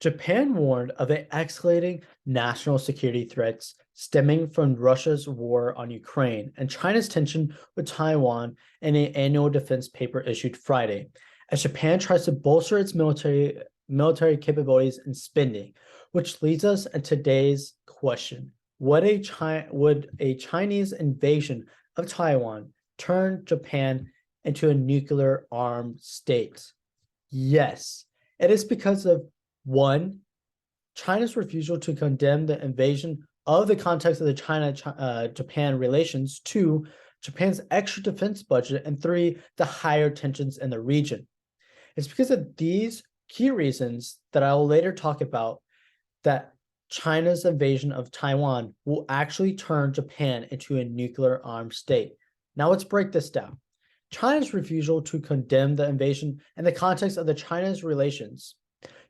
Japan warned of the escalating national security threats stemming from Russia's war on Ukraine and China's tension with Taiwan in an annual defense paper issued Friday, as Japan tries to bolster its military capabilities and spending, which leads us to today's question. Would a Chinese invasion of Taiwan turn Japan into a nuclear armed state? Yes, it is because of one, China's refusal to condemn the invasion of the context of the China-Japan relations. Two, Japan's extra defense budget. And three, the higher tensions in the region. It's because of these key reasons that I will later talk about that China's invasion of Taiwan will actually turn Japan into a nuclear armed state. Now let's break this down. China's refusal to condemn the invasion in the context of the China's relations.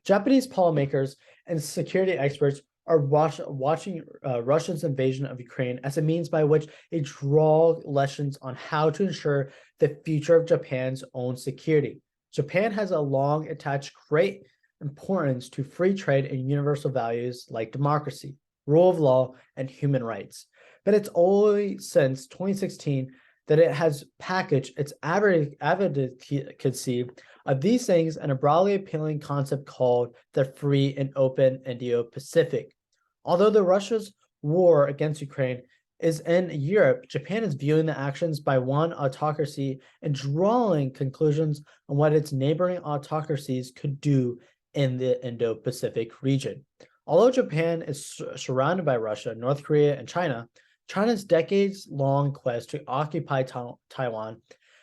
Japanese policymakers and security experts are watching Russia's invasion of Ukraine as a means by which they draw lessons on how to ensure the future of Japan's own security. Japan has a long attached great importance to free trade and universal values like democracy, rule of law, and human rights. But it's only since 2016 that it has packaged its advocacy of these things in a broadly appealing concept called the free and open Indo-Pacific. Although the Russia's war against Ukraine is in Europe, Japan is viewing the actions by one autocracy and drawing conclusions on what its neighboring autocracies could do in the Indo-Pacific region. Although Japan is surrounded by Russia, North Korea, and China, China's decades-long quest to occupy Taiwan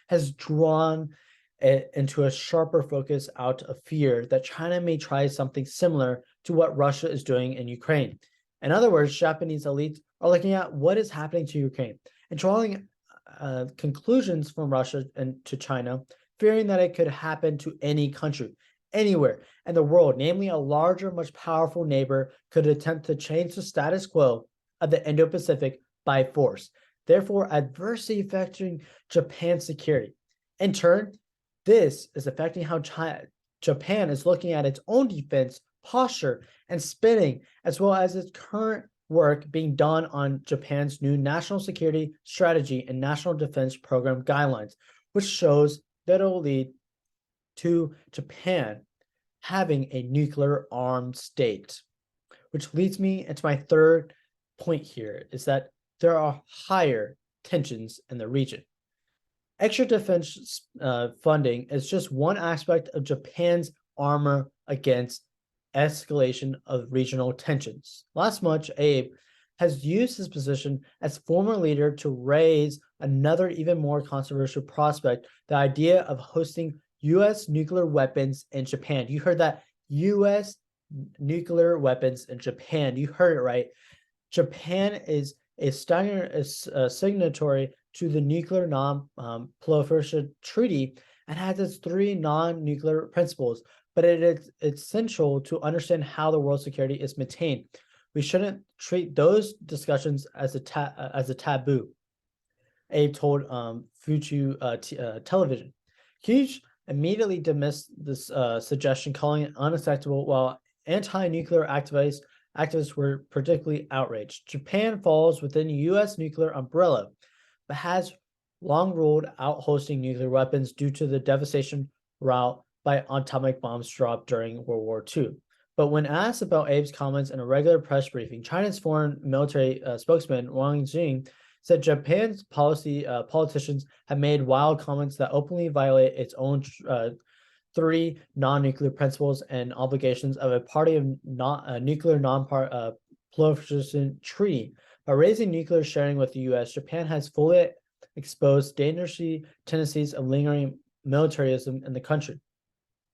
has drawn it into a sharper focus out of fear that China may try something similar to what Russia is doing in Ukraine. In other words, Japanese elites are looking at what is happening to Ukraine and drawing conclusions from Russia and to China, fearing that it could happen to any country, anywhere in the world, namely a larger, much powerful neighbor could attempt to change the status quo of the Indo-Pacific by force, therefore adversely affecting Japan's security. In turn, this is affecting how Japan is looking at its own defense posture and spending, as well as its current work being done on Japan's new national security strategy and national defense program guidelines, which shows that it will lead to Japan having a nuclear armed state. Which leads me into my third point here, is that there are higher tensions in the region. Extra defense funding is just one aspect of Japan's armor against escalation of regional tensions. Last month, Abe has used his position as former leader to raise another even more controversial prospect, the idea of hosting U.S. nuclear weapons in Japan. You heard that, U.S. nuclear weapons in Japan. You heard it right. Japan is a signatory to the Nuclear Non-Proliferation Treaty and has its three non-nuclear principles, but it is essential to understand how the world security is maintained. We shouldn't treat those discussions as a taboo, Abe told Fuji television. Hughes immediately dismissed this suggestion, calling it unacceptable, while anti-nuclear activists were particularly outraged. Japan falls within the U.S. nuclear umbrella, but has long ruled out hosting nuclear weapons due to the devastation wrought by atomic bombs dropped during World War II. But when asked about Abe's comments in a regular press briefing, China's foreign military spokesman Wang Jing said Japan's politicians have made wild comments that openly violate its own three non-nuclear principles and obligations of a party of nuclear non-proliferation treaty. By raising nuclear sharing with the U.S., Japan has fully exposed dangerous tendencies of lingering militarism in the country.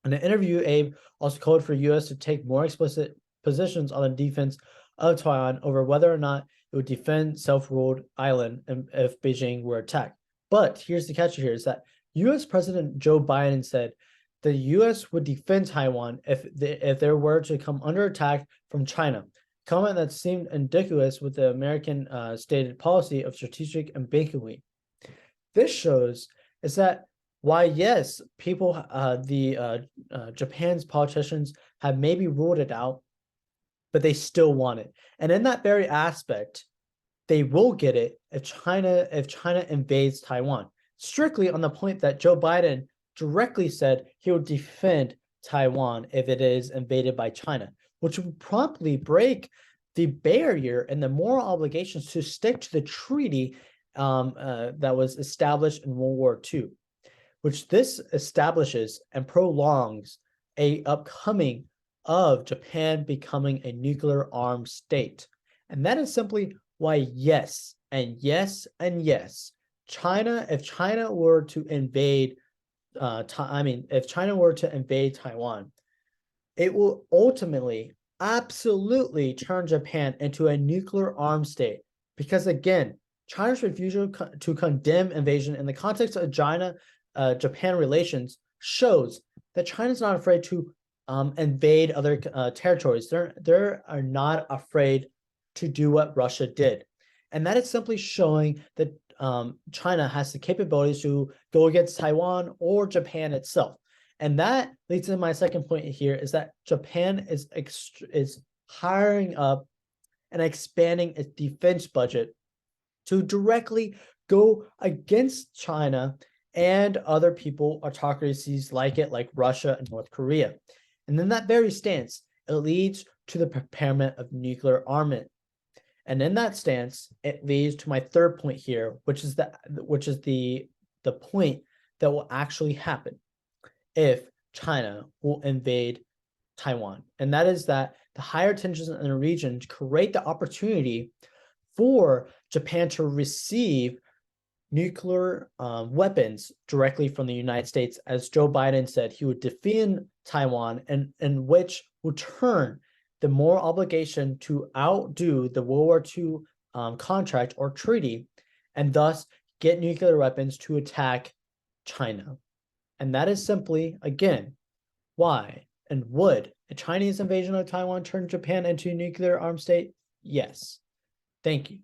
In an interview, Abe also called for the U.S. to take more explicit positions on the defense of Taiwan over whether or not it would defend self-ruled island if Beijing were attacked. But here's the catch here, is that U.S. President Joe Biden said the U.S. would defend Taiwan if there were to come under attack from China, comment that seemed indicative with the American stated policy of strategic ambiguity. This shows is that why, yes, Japan's politicians have maybe ruled it out, but they still want it. And in that very aspect, they will get it if China invades Taiwan. Strictly on the point that Joe Biden directly said he would defend Taiwan if it is invaded by China, which would promptly break the barrier and the moral obligations to stick to the treaty that was established in World War II, which this establishes and prolongs a upcoming of Japan becoming a nuclear armed state. And that is simply why, yes, and yes, and yes, if China were to invade, if China were to invade Taiwan, it will ultimately absolutely turn Japan into a nuclear armed state. Because again, China's refusal to condemn invasion in the context of Japan relations shows that China's not afraid to invade other territories. They are not afraid to do what Russia did, and that is simply showing that China has the capabilities to go against Taiwan or Japan itself. And that leads to my second point here is that Japan is hiring up and expanding its defense budget to directly go against China and other people, autocracies like it, like Russia and North Korea. And in that very stance, it leads to the preparement of nuclear armament. And in that stance, it leads to my third point here, which is the point that will actually happen if China will invade Taiwan. And that is that the higher tensions in the region create the opportunity for Japan to receive nuclear weapons directly from the United States, as Joe Biden said he would defend Taiwan, and which would turn the moral obligation to outdo the World War II contract or treaty, and thus get nuclear weapons to attack China. And that is simply, again, why and would a Chinese invasion of Taiwan turn Japan into a nuclear armed state? Yes. Thank you.